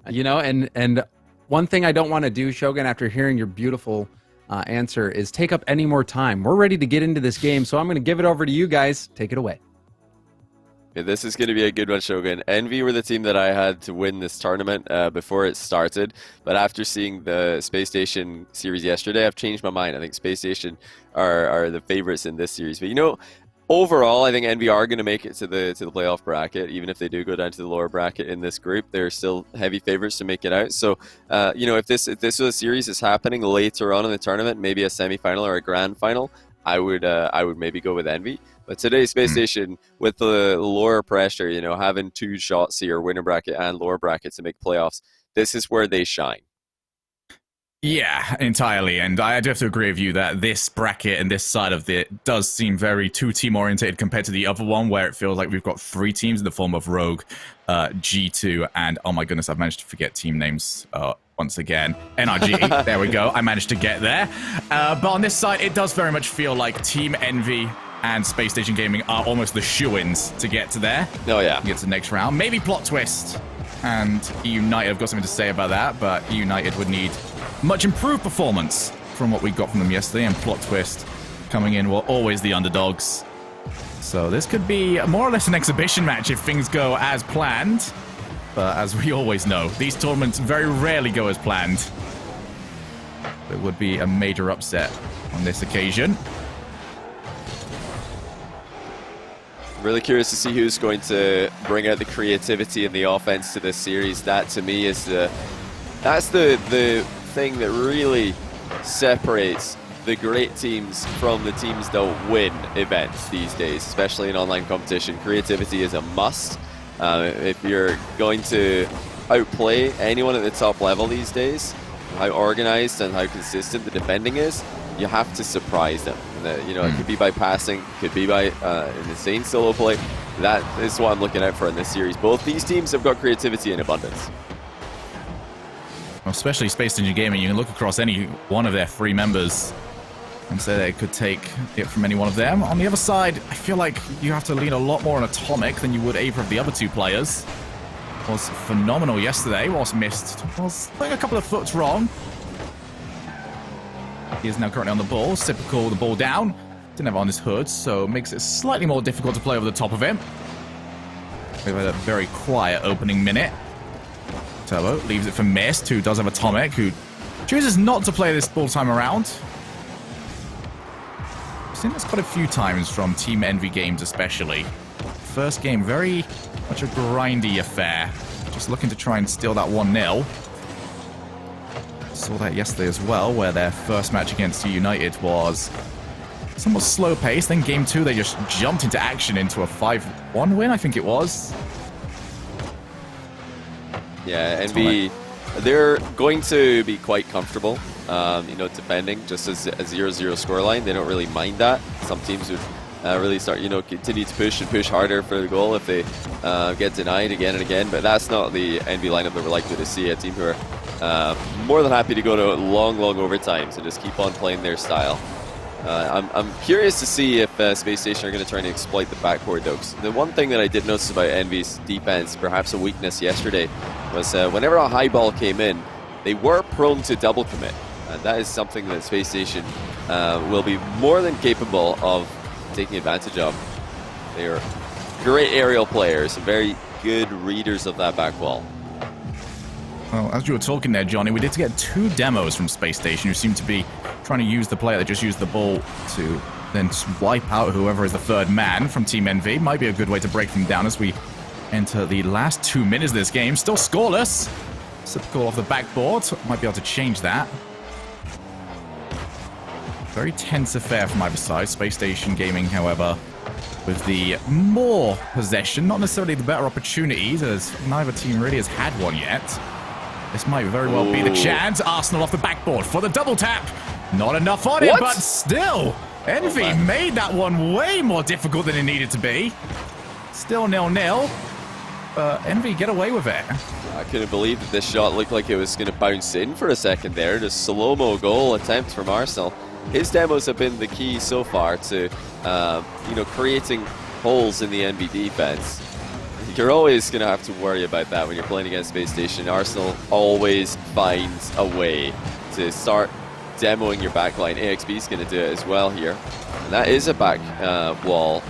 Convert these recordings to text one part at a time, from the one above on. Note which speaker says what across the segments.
Speaker 1: You know, and one thing I don't want to do, Shogun, after hearing your beautiful answer, is take up any more time. We're ready to get into this game, so I'm going to give it over to you guys. Take it away.
Speaker 2: Yeah, this is going to be a good one, Shogun. Envy were the team that I had to win this tournament before it started, but after seeing the Space Station series yesterday, I've changed my mind. I think Space Station are the favorites in this series. But you know, overall, I think Envy are going to make it to the playoff bracket. Even if they do go down to the lower bracket in this group, they're still heavy favorites to make it out. So, you know, if this was a series is happening later on in the tournament, maybe a semifinal or a grand final, I would maybe go with Envy. But today's Space Station, with the lower pressure, you know, having 2 shots here, winner bracket and lower bracket to make playoffs, this is where they shine.
Speaker 3: Yeah, entirely. And I do have to agree with you that this bracket and this side of it does seem very 2-team oriented compared to the other one, where it feels like we've got 3 teams in the form of Rogue, G2, and oh my goodness, I've managed to forget team names once again. NRG, there we go. I managed to get there. But on this side, it does very much feel like Team Envy and Space Station Gaming are almost the shoo-ins to get to there.
Speaker 2: Oh, yeah.
Speaker 3: Get to the next round. Maybe Plot Twist and United. I've got something to say about that, but United would need much improved performance from what we got from them yesterday, and Plot Twist coming in were always the underdogs. So this could be more or less an exhibition match if things go as planned. But as we always know, these tournaments very rarely go as planned. It would be a major upset on this occasion.
Speaker 2: Really curious to see who's going to bring out the creativity and the offense to this series. That, to me, is that's the thing that really separates the great teams from the teams that win events these days, especially in online competition. Creativity is a must. If you're going to outplay anyone at the top level these days, how organized and how consistent the defending is, you have to surprise them. You know, it could be by passing, could be by an insane solo play. That is what I'm looking out for in this series. Both these teams have got creativity in abundance.
Speaker 3: Especially Space Station Gaming, you can look across any one of their 3 members and say they could take it from any one of them. On the other side, I feel like you have to lean a lot more on Atomic than you would either of the other 2 players. Was phenomenal yesterday, was missed, was playing a couple of foots wrong. He is now currently on the ball. Typical, the ball down. Didn't have it on his hood, so it makes it slightly more difficult to play over the top of him. We've had a very quiet opening minute. Turbo leaves it for Mist, who does have Atomic, who chooses not to play this ball time around. I've seen this quite a few times from Team Envy games especially. First game, very much a grindy affair. Just looking to try and steal that 1-0. Saw that yesterday as well, where their first match against United was somewhat slow paced. Then game 2, they just jumped into action into a 5-1 win, I think it was.
Speaker 2: Yeah, Envy, they're going to be quite comfortable, you know, defending just as a 0-0 scoreline. They don't really mind that. Some teams would really start, you know, continue to push and push harder for the goal if they get denied again and again. But that's not the Envy lineup that we're likely to see. A team who are more than happy to go to long overtimes and just keep on playing their style. I'm curious to see if Space Station are going to try and exploit the backboard, though. The one thing that I did notice about Envy's defense, perhaps a weakness yesterday, was whenever a high ball came in, they were prone to double commit. And that is something that Space Station will be more than capable of taking advantage of. They are great aerial players, very good readers of that back wall.
Speaker 3: Well, as you were talking there, Johnny, we did get 2 demos from Space Station who seem to be trying to use the player that just used the ball to then wipe out whoever is the 3rd man from Team Envy. Might be a good way to break them down as we enter the last 2 minutes of this game. Still scoreless. Typical off the backboard. Might be able to change that. Very tense affair from either side. Space Station Gaming, however, with the more possession, not necessarily the better opportunities, as neither team really has had one yet. This might very well be the chance. Arsenal off the backboard for the double tap. Not enough on it, but still, Envy made that one way more difficult than it needed to be. Still 0-0. Envy get away with it.
Speaker 2: I couldn't believe that this shot looked like it was going to bounce in for a second there. The slow-mo goal attempt from Arsenal. His demos have been the key so far to, you know, creating holes in the Envy defense. You're always going to have to worry about that when you're playing against Space Station. Arsenal always finds a way to start demoing your backline. AXB is going to do it as well here. And that is a back wall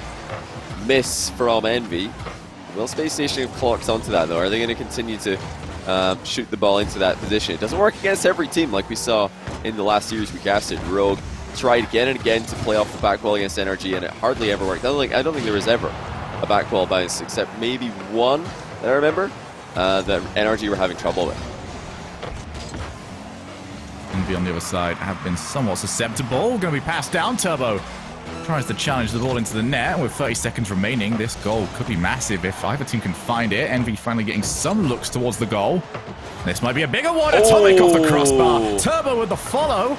Speaker 2: miss from Envy. Will Space Station have clocked onto that though? Are they going to continue to shoot the ball into that position? It doesn't work against every team like we saw in the last series we casted. Rogue tried again and again to play off the back wall against Energy, and it hardly ever worked. I don't think there was ever a back wall bounce, except maybe one that I remember that Energy were having trouble with.
Speaker 3: Envy on the other side have been somewhat susceptible. Going to be passed down. Turbo tries to challenge the ball into the net with 30 seconds remaining. This goal could be massive if either team can find it. Envy finally getting some looks towards the goal. This might be a bigger one. Atomic off the crossbar. Turbo with the follow.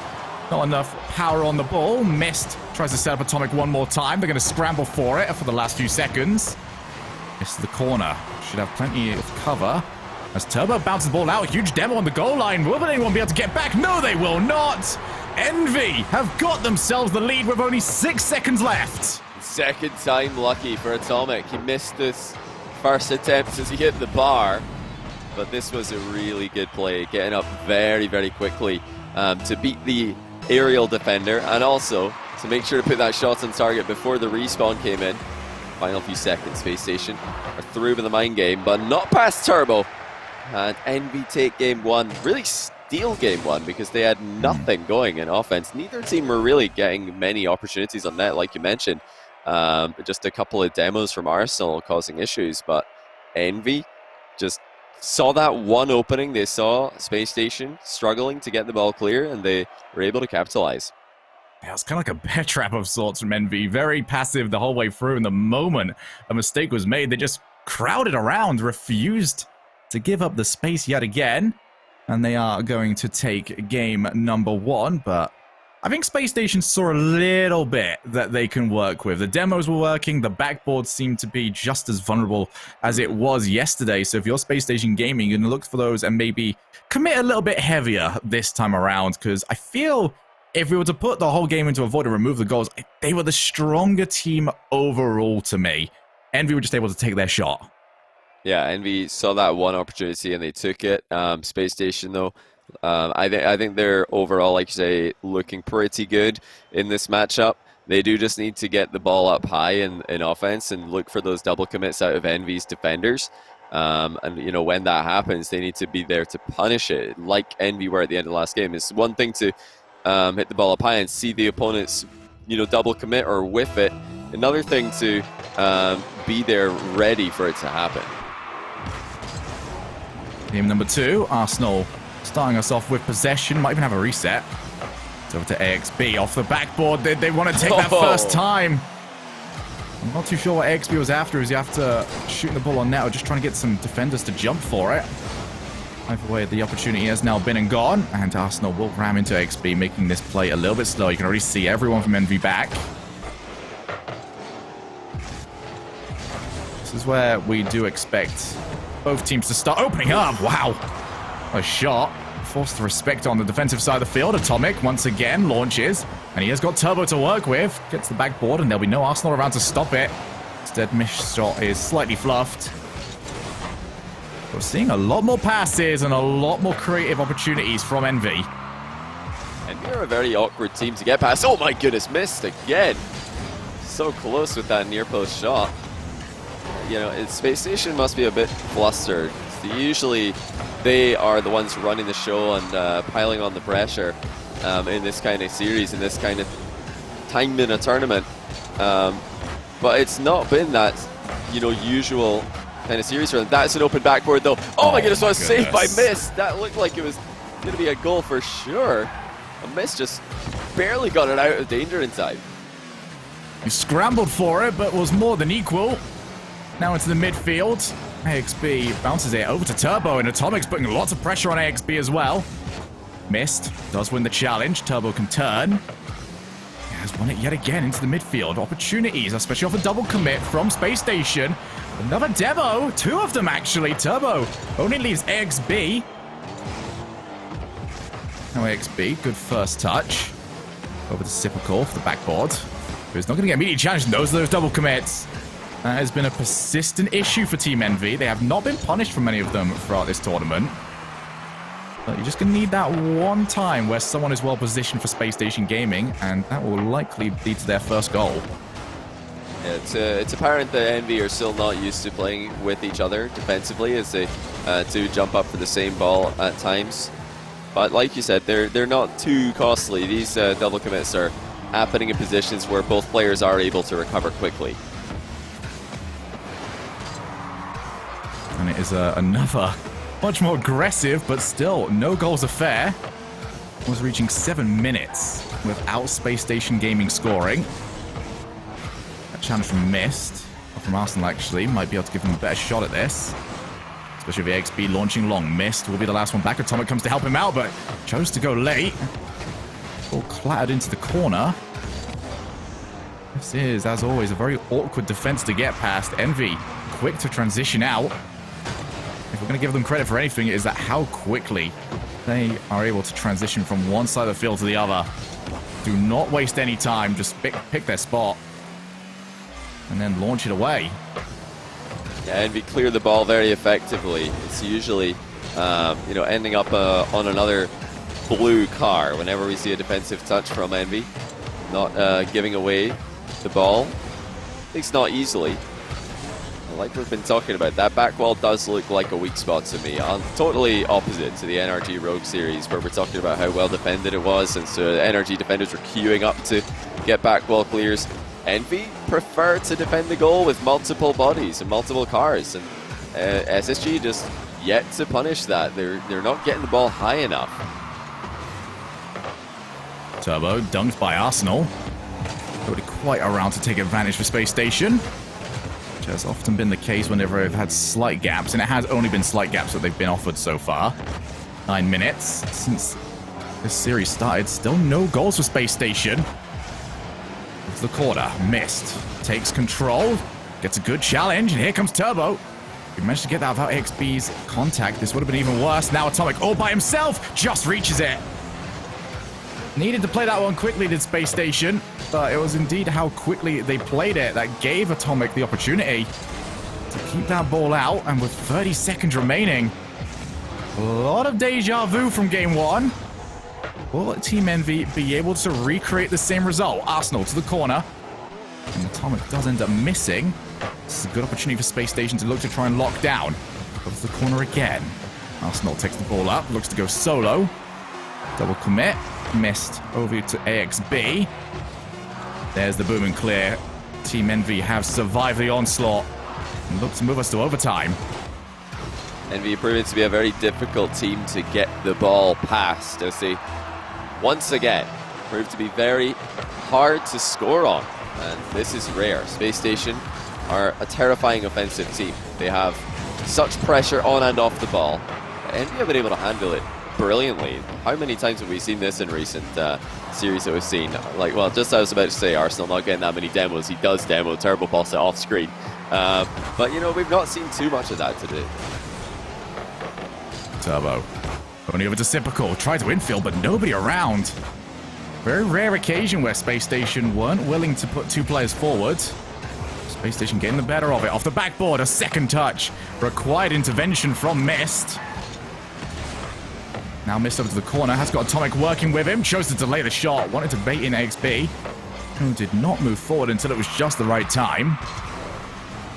Speaker 3: Not enough power on the ball. Missed. Tries to set up Atomic one more time. They're going to scramble for it for the last few seconds. Missed the corner. Should have plenty of cover. As Turbo bounces the ball out. Huge demo on the goal line. Will anyone be able to get back? No, they will not. Envy have got themselves the lead with only 6 seconds left.
Speaker 2: Second time lucky for Atomic. He missed this first attempt as he hit the bar. But this was a really good play. Getting up very, very quickly to beat the aerial defender, and also to make sure to put that shot on target before the respawn came in. Final few seconds, Space Station are through with the mind game, but not past Turbo. And Envy take game one, really steal game one, because they had nothing going in offense. Neither team were really getting many opportunities on net, like you mentioned. Just a couple of demos from Arsenal causing issues, but Envy just saw that one opening. They saw Space Station struggling to get the ball clear, and they were able to capitalize.
Speaker 3: Yeah, it's kind of like a bear trap of sorts from Envy. Very passive the whole way through, and the moment a mistake was made, they just crowded around, refused to give up the space yet again. And they are going to take game number one, but I think Space Station saw a little bit that they can work with. The demos were working, the backboard seemed to be just as vulnerable as it was yesterday. So if you're Space Station Gaming, you're going to look for those and maybe commit a little bit heavier this time around, because I feel if we were to put the whole game into avoid and remove the goals, they were the stronger team overall to me. Envy were just able to take their shot.
Speaker 2: Yeah, Envy saw that one opportunity and they took it. Space Station, though, I think they're overall, like you say, looking pretty good in this matchup. They do just need to get the ball up high in offense and look for those double commits out of Envy's defenders. And, you know, when that happens, they need to be there to punish it, like Envy were at the end of the last game. It's one thing to hit the ball up high and see the opponent's, you know, double commit or whiff it. Another thing to be there ready for it to happen.
Speaker 3: Game number 2, Arsenal starting us off with possession. Might even have a reset. It's over to AXB off the backboard. They want to take that first time. I'm not too sure what AXB was after. Is he after shooting the ball on net or just trying to get some defenders to jump for it? Either way, the opportunity has now been and gone, and Arsenal will ram into AXB, making this play a little bit slow. You can already see everyone from Envy back. This is where we do expect both teams to start opening up. Wow. A shot. Forced to respect on the defensive side of the field. Atomic once again launches, and he has got Turbo to work with. Gets the backboard, and there'll be no Arsenal around to stop it. Instead, Mish's shot is slightly fluffed. We're seeing a lot more passes and a lot more creative opportunities from Envy.
Speaker 2: And they're a very awkward team to get past. Oh my goodness, missed again. So close with that near post shot. You know, Space Station must be a bit flustered. Usually they are the ones running the show and piling on the pressure in this kind of series, in this kind of time in a tournament. But it's not been that, you know, usual kind of series for them. That's an open backboard though. Oh my goodness, what a save by Miss. That looked like it was going to be a goal for sure. A Miss just barely got it out of danger in time.
Speaker 3: He scrambled for it, but was more than equal. Now into the midfield. AXB bounces it over to Turbo, and Atomic's putting lots of pressure on AXB as well. Missed. Does win the challenge. Turbo can turn. He has won it yet again into the midfield. Opportunities, especially off a double commit from Space Station. Another demo. 2 of them, actually. Turbo only leaves AXB. Now AXB, good first touch. Over to Sipical for the backboard. Who's not going to get immediate challenge. Those are those double commits. That has been a persistent issue for Team Envy. They have not been punished for many of them throughout this tournament. But you're just going to need that one time where someone is well positioned for Space Station Gaming, and that will likely lead to their first goal.
Speaker 2: Yeah, it's apparent that Envy are still not used to playing with each other defensively, as they do jump up for the same ball at times. But like you said, they're not too costly. These double commits are happening in positions where both players are able to recover quickly.
Speaker 3: And it is another much more aggressive, but still no goals affair. Was reaching 7 minutes without Space Station Gaming scoring. A challenge from Mist, or from Arsenal actually, might be able to give them a better shot at this. Especially with the XB launching long. Mist will be the last one back. Atomic comes to help him out, but chose to go late. All clattered into the corner. This is, as always, a very awkward defense to get past. Envy, quick to transition out. If we're going to give them credit for anything, it is that how quickly they are able to transition from one side of the field to the other. Do not waste any time. Just pick their spot and then launch it away.
Speaker 2: Yeah, Envy clear the ball very effectively. It's usually, ending up on another blue car whenever we see a defensive touch from Envy. Not giving away the ball. At least not easily. Like we've been talking about, that back wall does look like a weak spot to me. Totally opposite to the NRG Rogue series, where we're talking about how well defended it was, and so the NRG defenders were queuing up to get back wall clears. Envy prefer to defend the goal with multiple bodies and multiple cars, and SSG just yet to punish that. They're not getting the ball high enough.
Speaker 3: Turbo dunked by Arsenal. Nobody quite around to take advantage for Space Station. Which has often been the case whenever they've had slight gaps, and it has only been slight gaps that they've been offered so far. 9 minutes since this series started. Still no goals for Space Station. It's the corner. Mist takes control. Gets a good challenge, and here comes Turbo. He managed to get that without XB's contact. This would have been even worse. Now Atomic all by himself just reaches it. Needed to play that one quickly, did Space Station, but it was indeed how quickly they played it that gave Atomic the opportunity to keep that ball out, and with 30 seconds remaining, a lot of deja vu from game one. Will Team Envy be able to recreate the same result? Arsenal to the corner, and Atomic does end up missing. This is a good opportunity for Space Station to look to try and lock down. Goes to the corner again. Arsenal takes the ball up, looks to go solo. Double commit. Missed over to AXB. There's the boom and clear. Team Envy have survived the onslaught and look to move us to overtime.
Speaker 2: Envy proving to be a very difficult team to get the ball past, as they once again prove to be very hard to score on, and this is rare. Space Station are a terrifying offensive team. They have such pressure on and off the ball. Envy have been able to handle it brilliantly. How many times have we seen this in recent series that we've seen? Like, well, just I was about to say, Arsenal not getting that many demos. He does demo Turbo Pulse it off screen. But, we've not seen too much of that today.
Speaker 3: Turbo. Going over to Typical. Tried to infield, but nobody around. Very rare occasion where Space Station weren't willing to put two players forward. Space Station getting the better of it. Off the backboard, a second touch. Required intervention from Mist. Now Mist over to the corner, has got Atomic working with him, chose to delay the shot, wanted to bait in XB, who did not move forward until it was just the right time.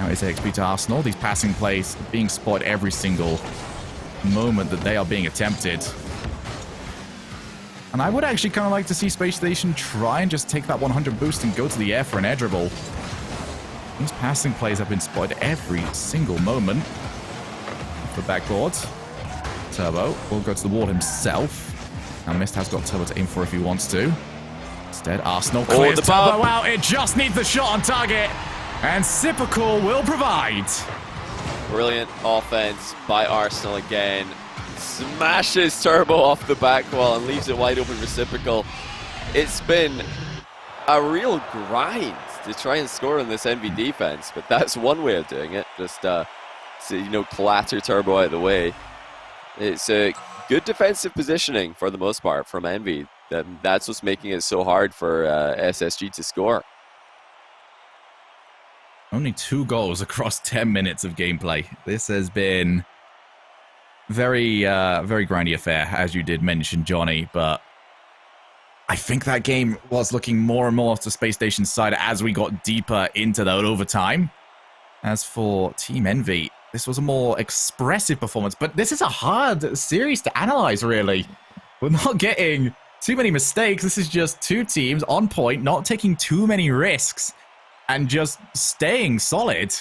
Speaker 3: Now it's XB to Arsenal, these passing plays being spotted every single moment that they are being attempted. And I would actually kind of like to see Space Station try and just take that 100 boost and go to the air for an air dribble. These passing plays have been spotted every single moment. Off the backboard. Turbo will go to the wall himself. Now Mist has got Turbo to aim for if he wants to. Instead, Arsenal clears Turbo out. It just needs the shot on target. And Typical will provide.
Speaker 2: Brilliant offense by Arsenal again. Smashes Turbo off the back wall and leaves it wide open for Typical. It's been a real grind to try and score on this Envy defense, but that's one way of doing it. Just, clatter Turbo out of the way. It's a good defensive positioning for the most part from Envy. That's what's making it so hard for SSG to score.
Speaker 3: Only 2 goals across 10 minutes of gameplay. This has been very grindy affair, as you did mention, Johnny, but I think that game was looking more and more to Space Station's side as we got deeper into that overtime. As for Team Envy, this was a more expressive performance, but this is a hard series to analyze, really. We're not getting too many mistakes. This is just 2 teams on point, not taking too many risks, and just staying solid.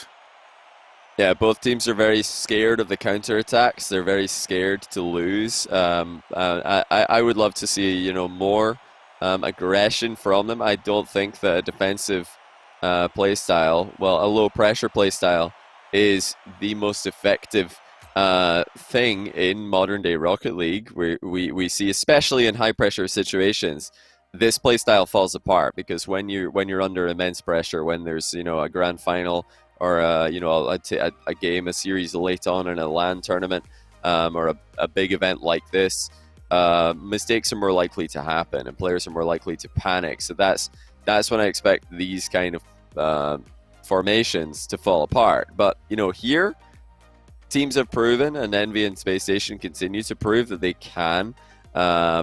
Speaker 2: Yeah, both teams are very scared of the counterattacks. They're very scared to lose. I would love to see, you know, more aggression from them. I don't think that a defensive play style, well, a low pressure play style, is the most effective thing in modern day Rocket League. We see, especially in high pressure situations, this play style falls apart, because when you're under immense pressure, when there's, you know, a grand final or you know, a game, a series late on in a LAN tournament, or a big event like this, mistakes are more likely to happen and players are more likely to panic. So that's when I expect these kind of formations to fall apart. But, you know, here teams have proven, and Envy and Space Station continue to prove, that they can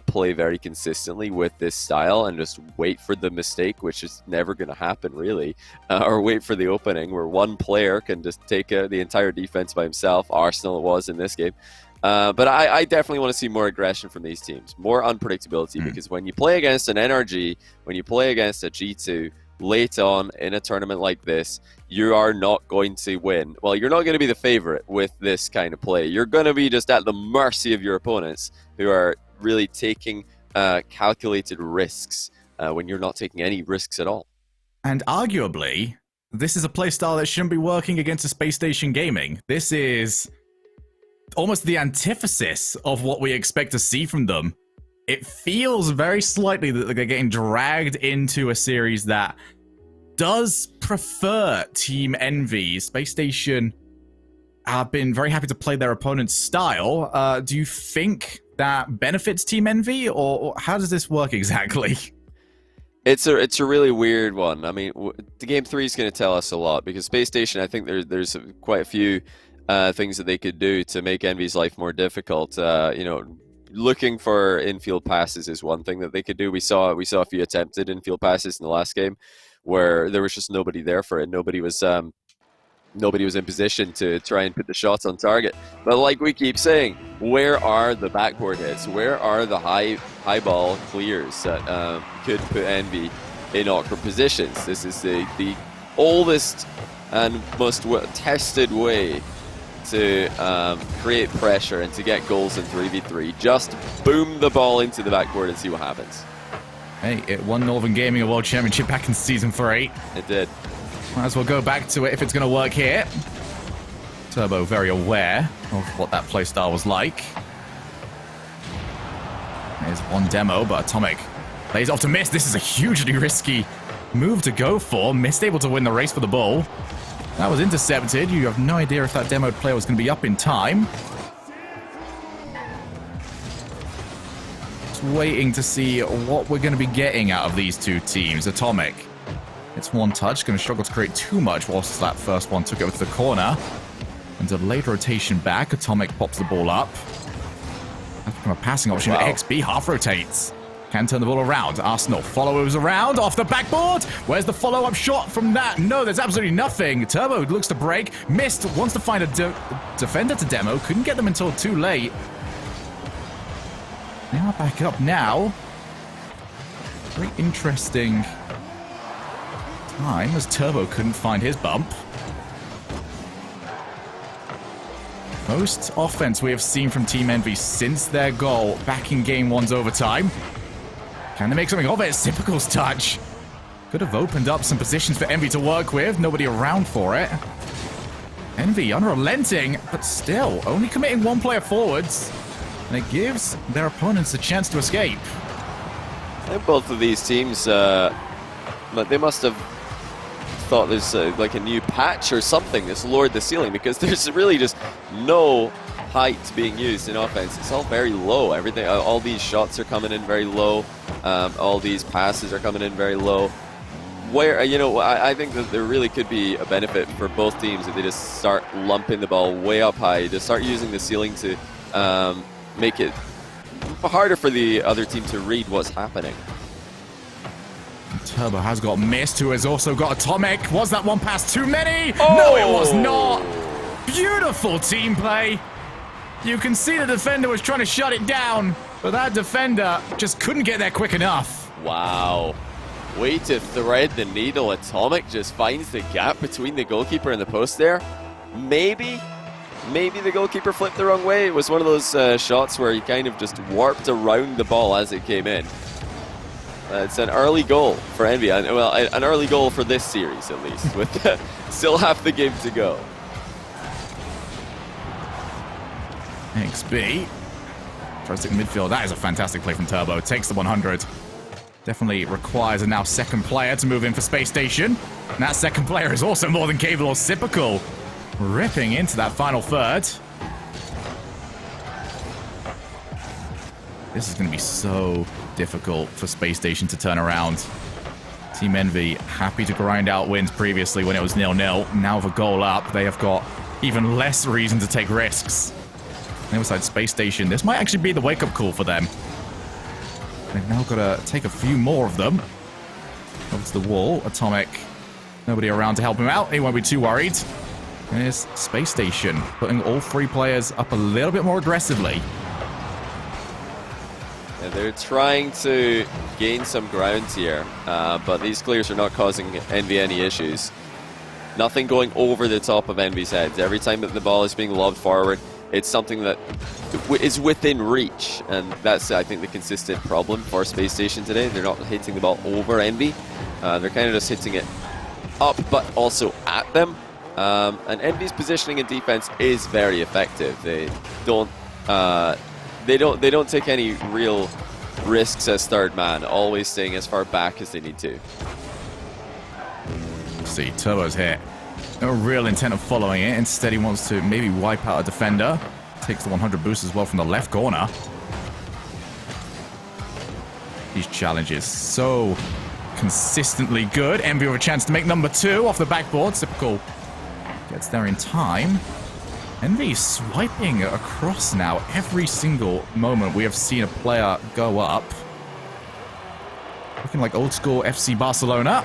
Speaker 2: play very consistently with this style and just wait for the mistake, which is never going to happen, really, or wait for the opening where one player can just take the entire defense by himself. Arsenal it was in this game. But I definitely want to see more aggression from these teams, more unpredictability, because when you play against an NRG, when you play against a G2 late on in a tournament like this, you are not going to win. Well, you're not going to be the favorite with this kind of play. You're going to be just at the mercy of your opponents, who are really taking calculated risks when you're not taking any risks at all.
Speaker 3: And arguably, this is a playstyle that shouldn't be working against a Space Station Gaming. This is almost the antithesis of what we expect to see from them. It feels very slightly that they're getting dragged into a series that does prefer Team Envy. Space Station have been very happy to play their opponent's style. Do you think that benefits Team Envy, or how does this work exactly?
Speaker 2: It's a really weird one. I mean, the game 3 is going to tell us a lot, because Space Station, I think there's quite a few things that they could do to make Envy's life more difficult. You know, looking for infield passes is one thing that they could do. We saw a few attempted infield passes in the last game where there was just nobody there for it. Nobody was in position to try and put the shots on target. But like we keep saying, where are the backboard hits? Where are the high ball clears that could put Envy in awkward positions? This is the oldest and most tested way to create pressure and to get goals in 3v3. Just boom the ball into the backboard and see what happens.
Speaker 3: Hey, it won Northern Gaming a World Championship back in Season 8.
Speaker 2: It did.
Speaker 3: Might as well go back to it if it's going to work here. Turbo very aware of what that playstyle was like. There's one demo, but Atomic plays off to Mist. This is a hugely risky move to go for. Mist able to win the race for the ball. That was intercepted. You have no idea if that demoed player was going to be up in time. Just waiting to see what we're going to be getting out of these two teams. Atomic. It's one touch, going to struggle to create too much whilst that first one took it over to the corner. And delayed rotation back, Atomic pops the ball up. That's become a passing option. Wow. XB half rotates. Can turn the ball around. Arsenal follows around off the backboard. Where's the follow-up shot from that? No, there's absolutely nothing. Turbo looks to break. Mist wants to find a defender to demo. Couldn't get them until too late. They are back up now. Very interesting time as Turbo couldn't find his bump. Most offense we have seen from Team Envy since their goal back in Game 1's overtime. Can they make something of it? Sipical's touch. Could have opened up some positions for Envy to work with. Nobody around for it. Envy unrelenting, but still only committing one player forwards. And it gives their opponents a chance to escape.
Speaker 2: I think both of these teams, they must have thought there's like a new patch or something that's lowered the ceiling, because there's really just no height being used in offense. It's all very low. Everything, all these shots are coming in very low. All these passes are coming in very low. where, I think that there really could be a benefit for both teams if they just start lumping the ball way up high, to start using the ceiling to make it harder for the other team to read what's happening.
Speaker 3: Turbo has got Mist, who has also got Atomic. Was that one pass too many?
Speaker 2: Oh!
Speaker 3: No, it was not. Beautiful team play. You can see the defender was trying to shut it down, but that defender just couldn't get there quick enough.
Speaker 2: Wow. Way to thread the needle. Atomic just finds the gap between the goalkeeper and the post there. Maybe the goalkeeper flipped the wrong way. It was one of those shots where he kind of just warped around the ball as it came in. It's an early goal for Envy. Well, an early goal for this series, at least, with still half the game to go.
Speaker 3: XB tries to take midfield. That is a fantastic play from Turbo. Takes the 100. Definitely requires a now second player to move in for Space Station. And that second player is also more than capable of Sipical, ripping into that final third. This is going to be so difficult for Space Station to turn around. Team Envy happy to grind out wins previously when it was 0-0. Now with a goal up, they have got even less reason to take risks. On the other side, Space Station, this might actually be the wake-up call for them. They've now got to take a few more of them. Over to the wall. Atomic, nobody around to help him out. He won't be too worried. There's Space Station, putting all three players up a little bit more aggressively.
Speaker 2: Yeah, they're trying to gain some ground here, but these clears are not causing Envy any issues. Nothing going over the top of Envy's heads. Every time that the ball is being lobbed forward, it's something that is within reach, and that's, I think, the consistent problem for Space Station today. They're not hitting the ball over Envy. They're kind of just hitting it up, but also at them. And Envy's positioning and defense is very effective. They don't take any real risks as third man, always staying as far back as they need to.
Speaker 3: See, Turbo's hit. No real intent of following it. Instead, he wants to maybe wipe out a defender. Takes the 100 boost as well from the left corner. These challenges so consistently good. Envy with a chance to make number 2 off the backboard. Typical gets there in time. Envy swiping across now. Every single moment we have seen a player go up. Looking like old school FC Barcelona.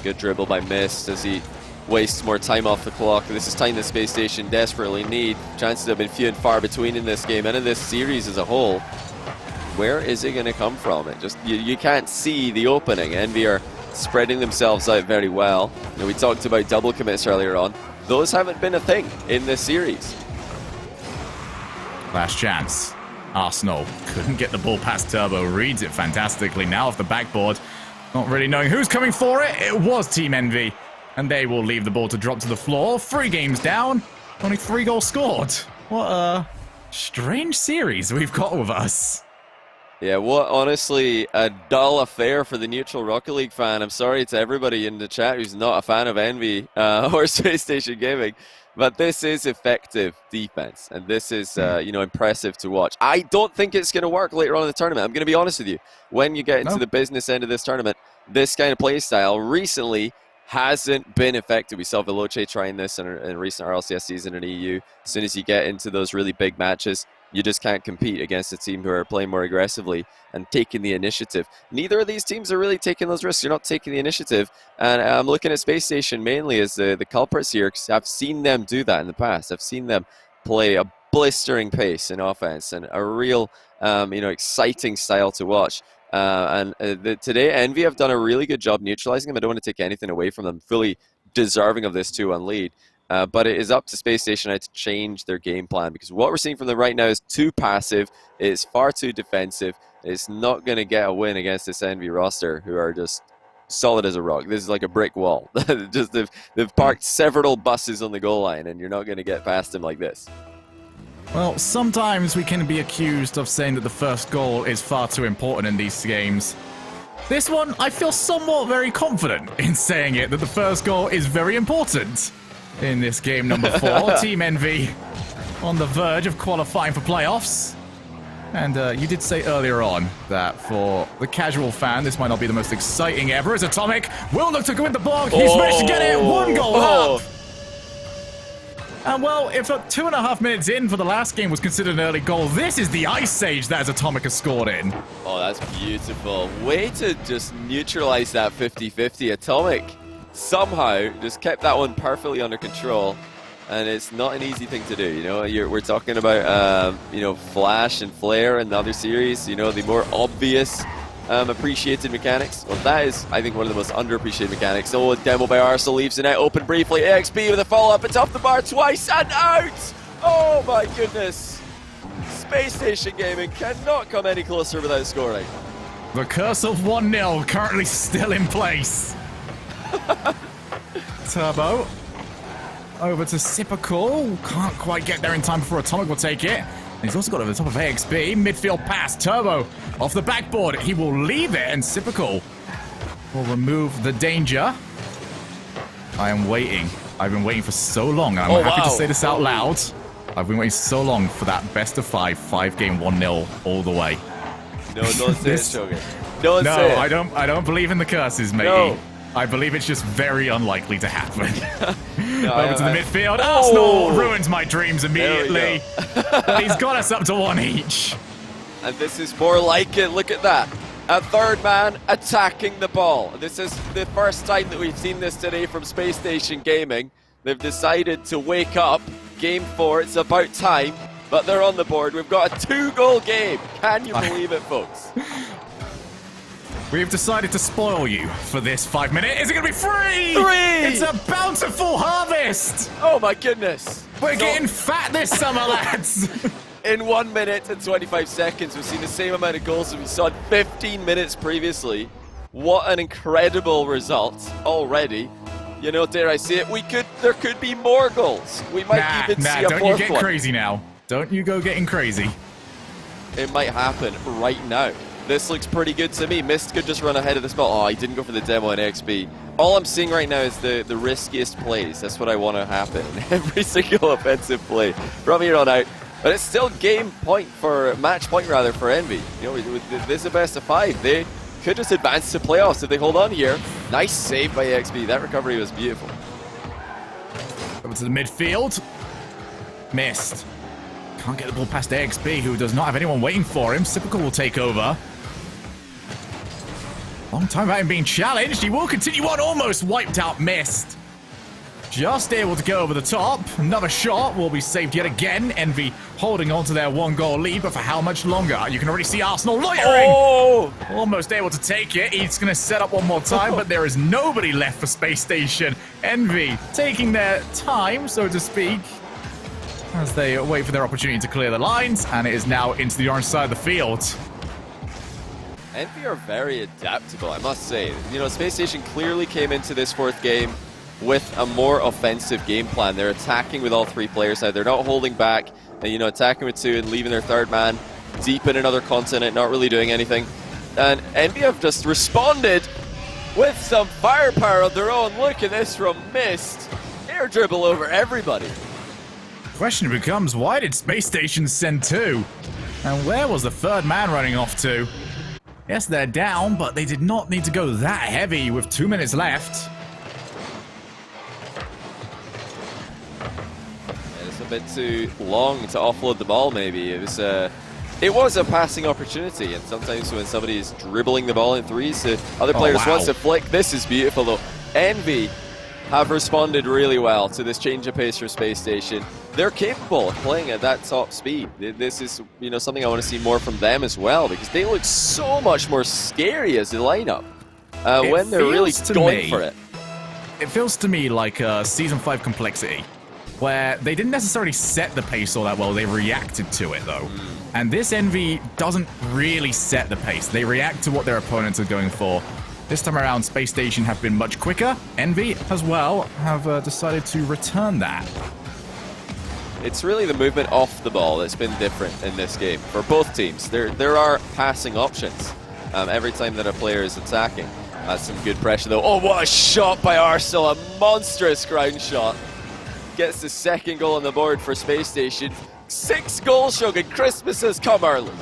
Speaker 2: Good dribble by Mist as he wastes more time off the clock. This is time that Space Station desperately need. Chances have been few and far between in this game and in this series as a whole. Where is it going to come from? It just you can't see the opening. Envy are spreading themselves out very well. We talked about double commits earlier on. Those haven't been a thing in this series.
Speaker 3: Last chance. Arsenal couldn't get the ball past Turbo. Reads it fantastically. Now off the backboard. Not really knowing who's coming for it. It was Team Envy. And they will leave the ball to drop to the floor. 3 games down. Only 3 goals scored. What a strange series we've got with us.
Speaker 2: Yeah, what honestly a dull affair for the neutral Rocket League fan. I'm sorry to everybody in the chat who's not a fan of Envy or Space Station Gaming. But this is effective defense, and this is impressive to watch. I don't think it's going to work later on in the tournament. I'm going to be honest with you. When you get into the business end of this tournament, this kind of play style recently hasn't been effective. We saw Veloce trying this in a recent RLCS season in EU. As soon as you get into those really big matches, you just can't compete against a team who are playing more aggressively and taking the initiative. Neither of these teams are really taking those risks. You're not taking the initiative. And I'm looking at Space Station mainly as the culprits here, because I've seen them do that in the past. I've seen them play a blistering pace in offense and a real exciting style to watch. Today, Envy have done a really good job neutralizing them. I don't want to take anything away from them. Fully deserving of this 2-1 lead. But it is up to Space Station now to change their game plan, because what we're seeing from them right now is too passive. It's far too defensive. It's not going to get a win against this Envy roster, who are just solid as a rock. This is like a brick wall. Just they've parked several buses on the goal line, and you're not going to get past them like this.
Speaker 3: Well, sometimes we can be accused of saying that the first goal is far too important in these games. This one, I feel somewhat very confident in saying it, that the first goal is very important. In this game number 4, Team Envy on the verge of qualifying for playoffs. And you did say earlier on that for the casual fan, this might not be the most exciting ever, as Atomic will look to go in the block. He's managed to get it. 1 goal up. And well, if 2.5 minutes in for the last game was considered an early goal, this is the Ice Age that Atomic has scored in.
Speaker 2: Oh, that's beautiful. Way to just neutralize that 50-50. Atomic somehow just kept that one perfectly under control. And it's not an easy thing to do, you know. We're talking about, you know, Flash and Flare and the other series, you know, the more obvious appreciated mechanics. Well, that is, I think, one of the most underappreciated mechanics. Oh, demo by Arsenal leaves the net open briefly. AXB with a follow-up. It's off the bar twice and out! Oh my goodness. Space Station Gaming cannot come any closer without scoring.
Speaker 3: The curse of 1-0 currently still in place. Turbo. Over to Sipical. Can't quite get there in time before Atomic will take it. And he's also got over the top of AXB. Midfield pass. Turbo off the backboard. He will leave it, and Sipical will remove the danger. I am waiting. I've been waiting for so long, and I'm happy to say this out loud. I've been waiting so long for that best of 5-game 1-0 all the way.
Speaker 2: No, don't say it, Shogun. Don't say it.
Speaker 3: No, I don't believe in the curses, matey. No. I believe it's just very unlikely to happen. Over to the midfield. Arsenal ruins my dreams immediately. But he's got us up to 1 each.
Speaker 2: And this is more like it. Look at that. A third man attacking the ball. This is the first time that we've seen this today from Space Station Gaming. They've decided to wake up. Game 4, it's about time. But they're on the board. We've got a 2-goal game. Can you believe it, folks?
Speaker 3: We've decided to spoil you for this 5 minute. Is it going to be free?
Speaker 2: 3!
Speaker 3: It's a bountiful harvest.
Speaker 2: Oh my goodness.
Speaker 3: We're getting fat this summer, lads.
Speaker 2: In 1 minute and 25 seconds, we've seen the same amount of goals as we saw in 15 minutes previously. What an incredible result already. You know, dare I say it, there could be more goals. We might even see a fourth one.
Speaker 3: Don't you get crazy now. Don't you go getting crazy.
Speaker 2: It might happen right now. This looks pretty good to me. Mist could just run ahead of this ball. Oh, he didn't go for the demo in XB. All I'm seeing right now is the riskiest plays. That's what I want to happen in every single offensive play from here on out. But it's still match point rather for Envy. You know, this is a best of 5. They could just advance to playoffs if they hold on here. Nice save by XB. That recovery was beautiful.
Speaker 3: Over to the midfield. Missed. Can't get the ball past AXB, who does not have anyone waiting for him. Sipical will take over. Long time without him being challenged. He will continue on. Almost wiped out. Missed. Just able to go over the top. Another shot will be saved yet again. Envy holding on to their 1-goal lead, but for how much longer? You can already see Arsenal loitering.
Speaker 2: Oh!
Speaker 3: Almost able to take it. He's going to set up one more time, but there is nobody left for Space Station. Envy taking their time, so to speak, as they wait for their opportunity to clear the lines, and it is now into the orange side of the field.
Speaker 2: Envy are very adaptable, I must say. You know, Space Station clearly came into this 4th game with a more offensive game plan. They're attacking with all 3 players now. They're not holding back, you know, attacking with 2 and leaving their 3rd man deep in another continent, not really doing anything. And Envy have just responded with some firepower of their own. Look at this from Mist. Air dribble over everybody.
Speaker 3: Question becomes, why did Space Station send 2? And where was the 3rd man running off to? Yes, they're down, but they did not need to go that heavy with 2 minutes left.
Speaker 2: Yeah, it's a bit too long to offload the ball, maybe. It was a passing opportunity, and sometimes when somebody is dribbling the ball in threes, other players want to flick. This is beautiful, though. Envy have responded really well to this change of pace from Space Station. They're capable of playing at that top speed. This is, you know, something I want to see more from them as well, because they look so much more scary as a lineup when they're really going for it.
Speaker 3: It feels to me like a Season 5 complexity, where they didn't necessarily set the pace all that well, they reacted to it though. And this Envy doesn't really set the pace. They react to what their opponents are going for. This time around, Space Station have been much quicker. Envy, as well, have decided to return that.
Speaker 2: It's really the movement off the ball that's been different in this game for both teams. There are passing options every time that a player is attacking. That's some good pressure though. Oh, what a shot by Arsenal, a monstrous ground shot. Gets the 2nd goal on the board for Space Station. 6 goals, Shogun. Christmas has come early.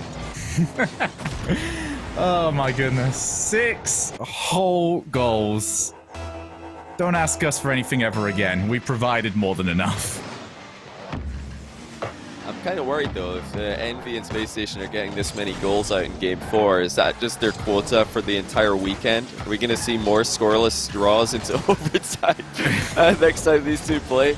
Speaker 3: Oh my goodness. 6 whole goals. Don't ask us for anything ever again. We provided more than enough.
Speaker 2: I'm kind of worried though, if Envy and Spacestation are getting this many goals out in Game 4, is that just their quota for the entire weekend? Are we going to see more scoreless draws into overtime next time these two play?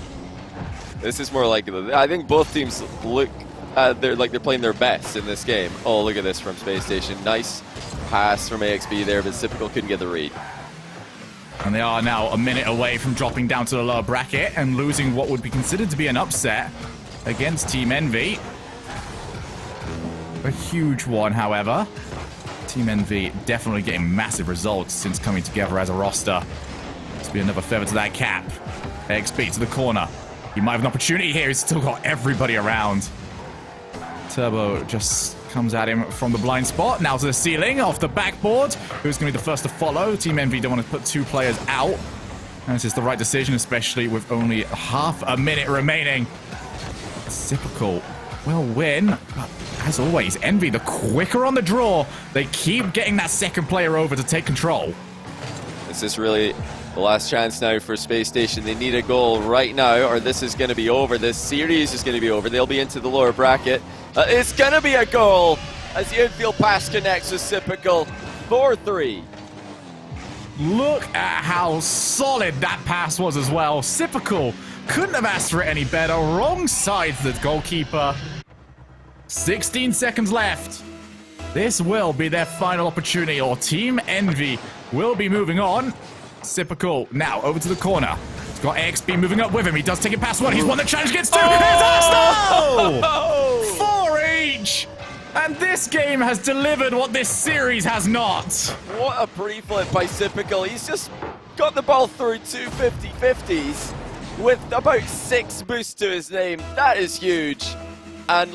Speaker 2: This is more likely. I think both teams look they're playing their best in this game. Oh, look at this from Spacestation. Nice pass from AXB there, but Typical couldn't get the read.
Speaker 3: And they are now a minute away from dropping down to the lower bracket and losing what would be considered to be an upset against Team Envy. A huge one, however. Team Envy definitely getting massive results since coming together as a roster. This will be another feather to that cap. AXB to the corner. He might have an opportunity here. He's still got everybody around. Turbo just comes at him from the blind spot. Now to the ceiling, off the backboard. Who's going to be the first to follow? Team Envy don't want to put 2 players out. And this is the right decision, especially with only half a minute remaining. Typical will win, but as always, Envy the quicker on the draw. They keep getting that second player over to take control.
Speaker 2: This is really the last chance now for Spacestation. They need a goal right now, or this is going to be over. This series is going to be over. They'll be into the lower bracket. It's going to be a goal as the infield pass connects with Typical. 4-3.
Speaker 3: Look at how solid that pass was as well. Typical couldn't have asked for it any better. Wrong side to the goalkeeper. 16 seconds left. This will be their final opportunity, or Team Envy will be moving on. Typical now over to the corner. He's got AXB moving up with him. He does take it past 1. He's won the challenge against 2. Here's Arsenal! 4 each. And this game has delivered what this series has not.
Speaker 2: What a pre-flip by Typical. He's just got the ball through 2 50-50s with about 6 boosts to his name. That is huge. And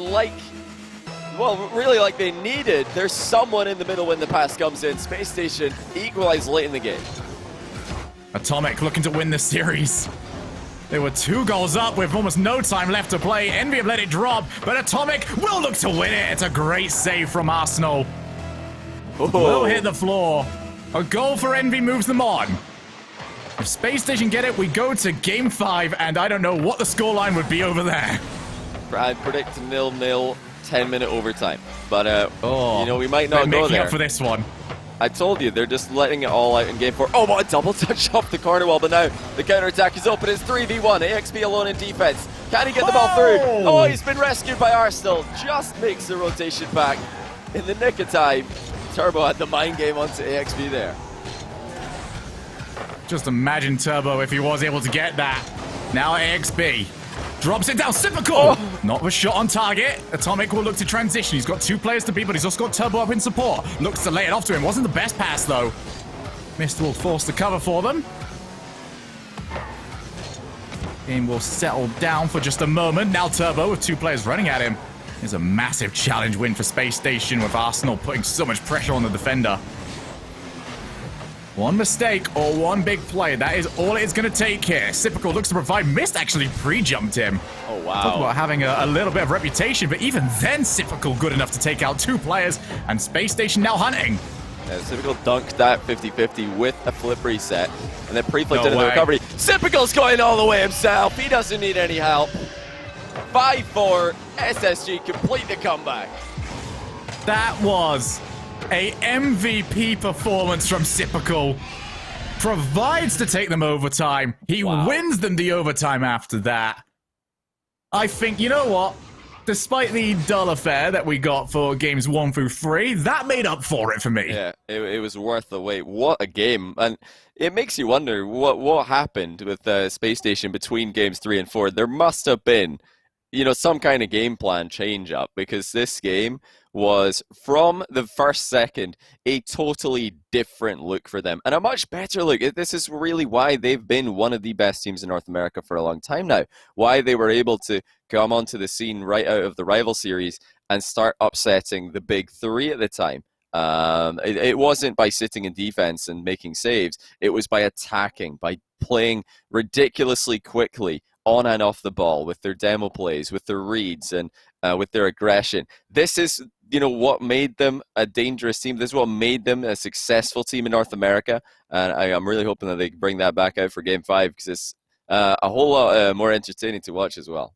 Speaker 2: really like they needed, there's someone in the middle when the pass comes in. Spacestation equalized late in the game.
Speaker 3: Atomic looking to win this series. They were 2 goals up with almost no time left to play. Envy have let it drop, but Atomic will look to win it. It's a great save from Arsenal. Will hit the floor. A goal for Envy moves them on. If Spacestation get it, we go to Game 5, and I don't know what the scoreline would be over there.
Speaker 2: I predict 0-0, 10-minute overtime. But, we might not go there.
Speaker 3: Making up for this one.
Speaker 2: I told you, they're just letting it all out in Game 4. Oh, what a double touch off the corner wall, but now the counter-attack is open. It's 3v1. AXB alone in defense. Can he get the ball through? Oh, he's been rescued by Arsenal. Just makes the rotation back in the nick of time. Turbo had the mind game onto AXB there.
Speaker 3: Just imagine Turbo if he was able to get that. Now AXB drops it down. Typical! Oh. Not the shot on target. Atomic will look to transition. He's got 2 players to beat, but he's also got Turbo up in support. Looks to lay it off to him. Wasn't the best pass, though. Mist will force the cover for them. Game will settle down for just a moment. Now Turbo with 2 players running at him. It's a massive challenge win for Spacestation with Arsenal putting so much pressure on the defender. One mistake or one big play. That is all it is going to take here. Typical looks to provide. Mist actually pre-jumped him.
Speaker 2: Oh, wow.
Speaker 3: Talk about having a little bit of reputation, but even then, Typical good enough to take out 2 players, and Spacestation now hunting.
Speaker 2: Yeah, Typical dunked that 50-50 with a flip reset, and then pre-flipped into the recovery. Typical's going all the way himself. He doesn't need any help. 5-4, SSG complete the comeback.
Speaker 3: That was a MVP performance from Typical. Provides to take them overtime. He wins them the overtime after that. I think, you know what? Despite the dull affair that we got for games 1 through 3, that made up for it for me.
Speaker 2: Yeah, it was worth the wait. What a game. And it makes you wonder what happened with Space Station between games 3 and 4. There must have been, some kind of game plan change up, because this game was, from the first second, a totally different look for them, and a much better look. This is really why they've been one of the best teams in North America for a long time now. Why they were able to come onto the scene right out of the rival series and start upsetting the big 3 at the time. It wasn't by sitting in defense and making saves. It was by attacking, by playing ridiculously quickly on and off the ball with their demo plays, with their reads, and with their aggression. This is, you know, what made them a dangerous team. This is what made them a successful team in North America. And I'm really hoping that they bring that back out for Game 5 because it's a whole lot more entertaining to watch as well.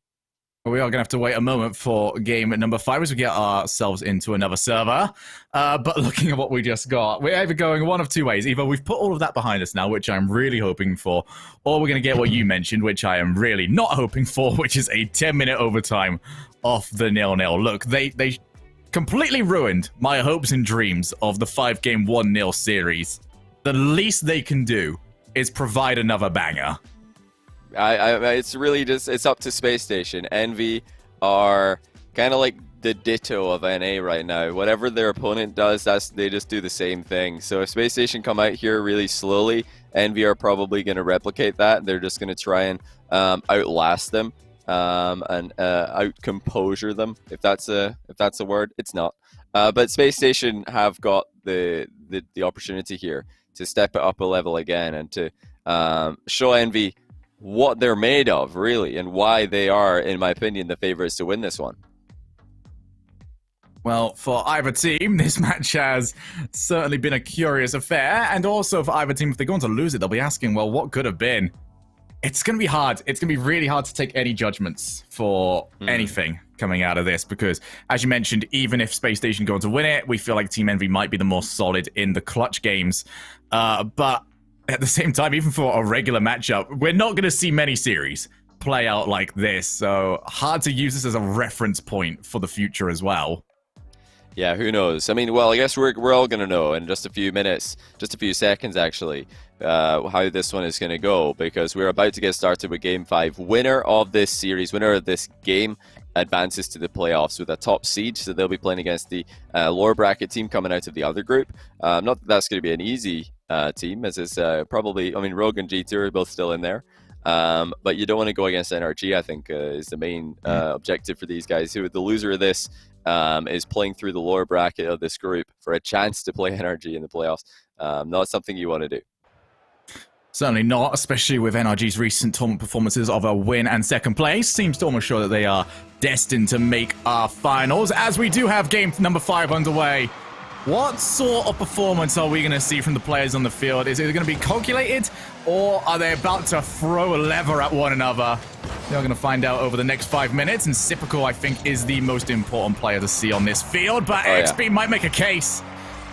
Speaker 3: We are going to have to wait a moment for game number 5 as we get ourselves into another server. But looking at what we just got, we're either going one of two ways. Either we've put all of that behind us now, which I'm really hoping for, or we're going to get what you mentioned, which I am really not hoping for, which is a 10-minute overtime off the 0-0. Look, they completely ruined my hopes and dreams of the 5-game 1-0 series. The least they can do is provide another banger.
Speaker 2: It's really just, it's up to Spacestation. Envy are kind of like the ditto of NA right now. Whatever their opponent does, they just do the same thing. So if Spacestation come out here really slowly, Envy are probably going to replicate that. They're just going to try and outlast them and out-composure them, if that's a word. It's not. But Spacestation have got the opportunity here to step it up a level again and to show Envy what they're made of, really, and why they are, in my opinion, the favorites to win this one.
Speaker 3: Well, for either team, this match has certainly been a curious affair, and also for either team, if they're going to lose it, they'll be asking, well, what could have been? It's going to be hard. It's going to be really hard to take any judgments for anything coming out of this, because, as you mentioned, even if Spacestation go on to win it, we feel like Team Envy might be the more solid in the clutch games, but at the same time, even for a regular matchup, we're not going to see many series play out like this, so hard to use this as a reference point for the future as well.
Speaker 2: Yeah, who knows? I mean, well, I guess we're all going to know in just a few minutes, just a few seconds actually, how this one is going to go, because we're about to get started with Game 5. Winner of this series, winner of this game, advances to the playoffs with a top seed, so they'll be playing against the lower bracket team coming out of the other group. Not that that's going to be an easy team, as it's probably, I mean, Rogue and G2 are both still in there, but you don't want to go against NRG, I think, is the main objective for these guys. Who the loser of this is playing through the lower bracket of this group for a chance to play NRG in the playoffs. Not something you want to do.
Speaker 3: Certainly not, especially with NRG's recent tournament performances of a win and second place. Seems to almost show that they are destined to make our finals, as we do have game number 5 underway. What sort of performance are we going to see from the players on the field? Is it going to be calculated, or are they about to throw a lever at one another? We're going to find out over the next 5 minutes, and Sipical, I think, is the most important player to see on this field, but XP might make a case.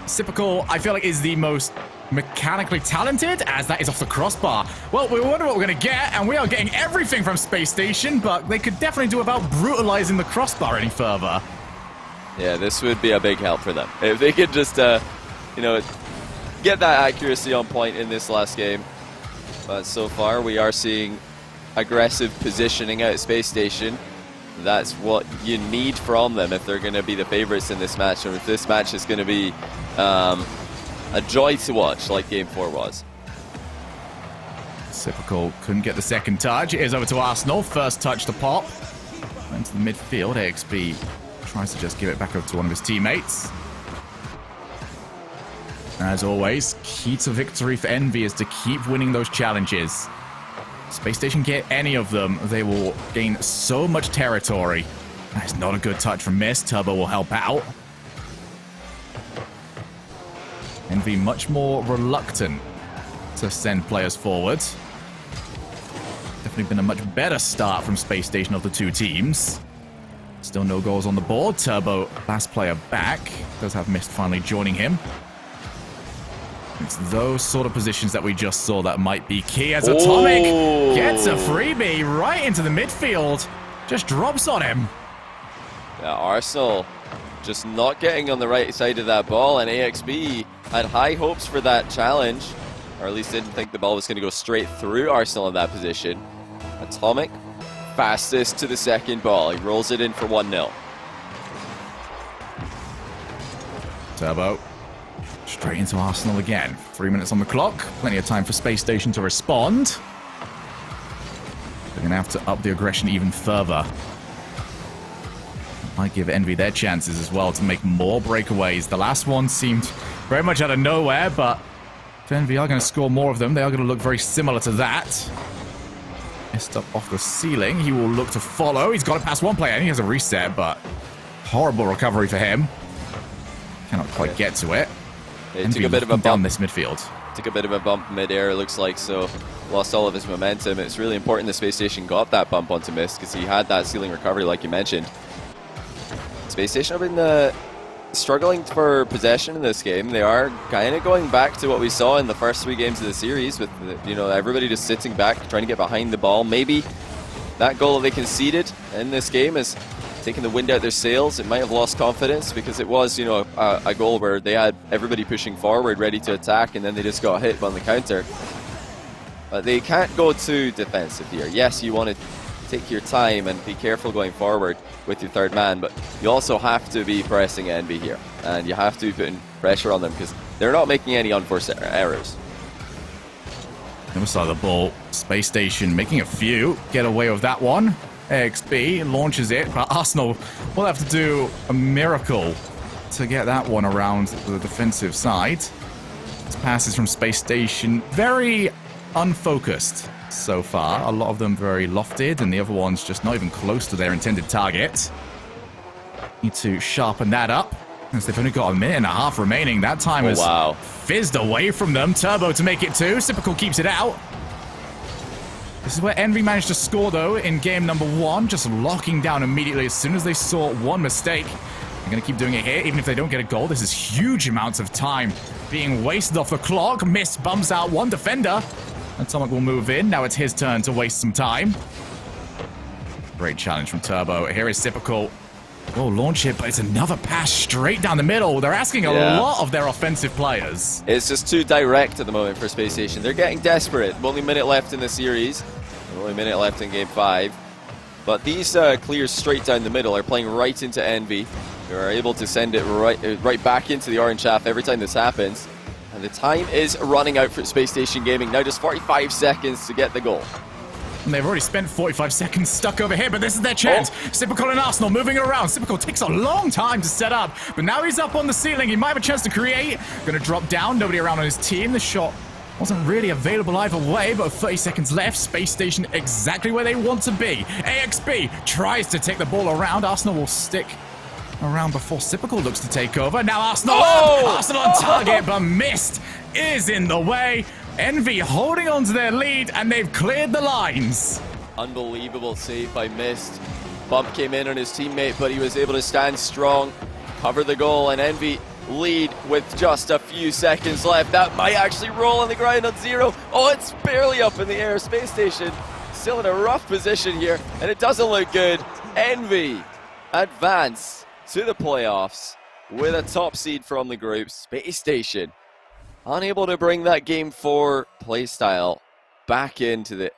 Speaker 3: Sipical, I feel like, is the most mechanically talented, as that is off the crossbar. Well, we wonder what we're going to get, and we are getting everything from Spacestation, but they could definitely do without brutalizing the crossbar any further.
Speaker 2: Yeah, this would be a big help for them. If they could just, you know, get that accuracy on point in this last game. But so far, we are seeing aggressive positioning out at Spacestation. That's what you need from them if they're going to be the favorites in this match, or if this match is going to be a joy to watch, like Game 4 was.
Speaker 3: Sipical couldn't get the second touch. It is over to Arsenal. First touch to pop. Into the midfield. AXB tries to just give it back over to one of his teammates. As always, key to victory for Envy is to keep winning those challenges. Spacestation get any of them, they will gain so much territory. That is not a good touch from Miss. Turbo will help out. Envy much more reluctant to send players forward. Definitely been a much better start from Spacestation of the two teams. Still no goals on the board. Turbo, last player back. Does have Mist finally joining him. It's those sort of positions that we just saw that might be key, as Atomic gets a freebie right into the midfield. Just drops on him.
Speaker 2: Yeah, Arsenal just not getting on the right side of that ball, and AXB had high hopes for that challenge, or at least didn't think the ball was going to go straight through Arsenal in that position. Atomic, fastest to the second ball. He rolls it in for 1-0.
Speaker 3: Turbo. Straight into Arsenal again. 3 minutes on the clock. Plenty of time for Spacestation to respond. They're going to have to up the aggression even further. Might give Envy their chances as well to make more breakaways. The last one seemed very much out of nowhere, but if Envy are going to score more of them, they are going to look very similar to that. Missed up off the ceiling. He will look to follow. He's got it past one player, and he has a reset, but horrible recovery for him. Cannot quite get to it.
Speaker 2: It took a bit of a bump
Speaker 3: down this midfield.
Speaker 2: Took a bit of a bump mid-air, it looks like, so lost all of his momentum. It's really important the Space Station got that bump onto Mist, because he had that ceiling recovery, like you mentioned. Space Station have been struggling for possession in this game. They are kind of going back to what we saw in the first 3 games of the series, with everybody just sitting back, trying to get behind the ball. Maybe that goal they conceded in this game is taking the wind out their sails. It might have lost confidence because it was, a goal where they had everybody pushing forward, ready to attack, and then they just got hit on the counter. But they can't go too defensive here. Yes, you want to take your time and be careful going forward with your third man, but you also have to be pressing Envy here, and you have to be putting pressure on them because they're not making any unforced errors.
Speaker 3: Other side of the ball, Space Station making a few, get away with that one. AXB launches it, but Arsenal will have to do a miracle to get that one around the defensive side. This passes from Space Station, very unfocused so far. A lot of them very lofted, and the other ones just not even close to their intended target. Need to sharpen that up, as they've only got a minute and a half remaining. That time has fizzed away from them. Turbo to make it 2. Sipical keeps it out. This is where Envy managed to score, though, in game number 1, just locking down immediately as soon as they saw one mistake. They're going to keep doing it here, even if they don't get a goal. This is huge amounts of time being wasted off the clock. Mist bumps out one defender. Atomic will move in. Now it's his turn to waste some time. Great challenge from Turbo. Here is Sipical. Oh, launch it, but it's another pass straight down the middle. They're asking a lot of their offensive players.
Speaker 2: It's just too direct at the moment for Space Station. They're getting desperate. Only a minute left in the series. Only a minute left in game 5. But these clears straight down the middle are playing right into Envy. They are able to send it right back into the orange half every time this happens. And the time is running out for Space Station Gaming. Now just 45 seconds to get the goal.
Speaker 3: And they've already spent 45 seconds stuck over here, but this is their chance. Sipical and Arsenal moving around. Sipical takes a long time to set up, but now he's up on the ceiling. He might have a chance to create. Gonna drop down. Nobody around on his team. The shot wasn't really available either way, but 30 seconds left. Space Station exactly where they want to be. AXB tries to take the ball around. Arsenal will stick around before Sipical looks to take over. Now Arsenal Arsenal on target, but Mist is in the way. Envy holding on to their lead, and they've cleared the lines.
Speaker 2: Unbelievable save by Mist. Bump came in on his teammate, but he was able to stand strong, cover the goal, and Envy lead with just a few seconds left. That might actually roll on the ground on 0. Oh, it's barely up in the air. Space Station still in a rough position here, and it doesn't look good. Envy advance to the playoffs with a top seed from the group. Space Station unable to bring that game 4 playstyle back into the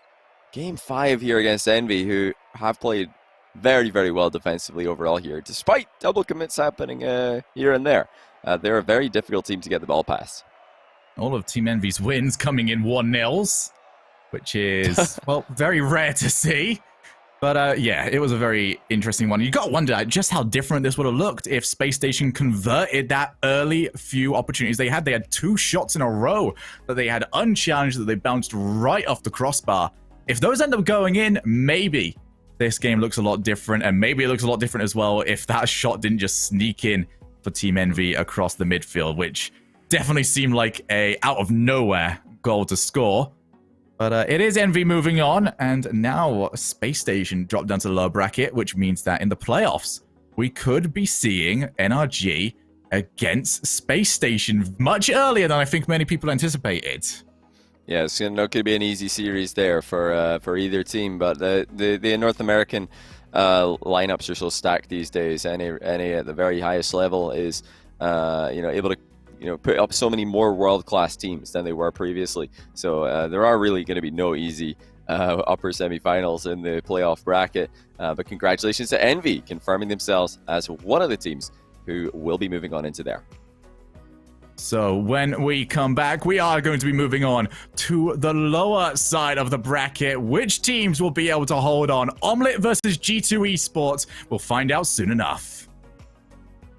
Speaker 2: game 5 here against Envy, who have played very, very well defensively overall here, despite double commits happening here and there. They're a very difficult team to get the ball past.
Speaker 3: All of Team Envy's wins coming in 1-0s, which is, well, very rare to see. But yeah, it was a very interesting one. You got to wonder just how different this would have looked if Space Station converted that early few opportunities they had. They had 2 shots in a row that they had unchallenged, that they bounced right off the crossbar. If those end up going in, maybe this game looks a lot different, and maybe it looks a lot different as well if that shot didn't just sneak in for Team Envy across the midfield, which definitely seemed like a out of nowhere goal to score. But it is Envy moving on, and now Space Station dropped down to the lower bracket, which means that in the playoffs, we could be seeing NRG against Space Station much earlier than I think many people anticipated.
Speaker 2: Yeah, it's not going to be an easy series there for either team, but the North American lineups are so stacked these days. Any at the very highest level is able to put up so many more world-class teams than they were previously. So there are really going to be no easy upper semifinals in the playoff bracket. But congratulations to Envy, confirming themselves as one of the teams who will be moving on into there.
Speaker 3: So when we come back, we are going to be moving on to the lower side of the bracket. Which teams will be able to hold on? Omelette versus G2 Esports. We'll find out soon enough.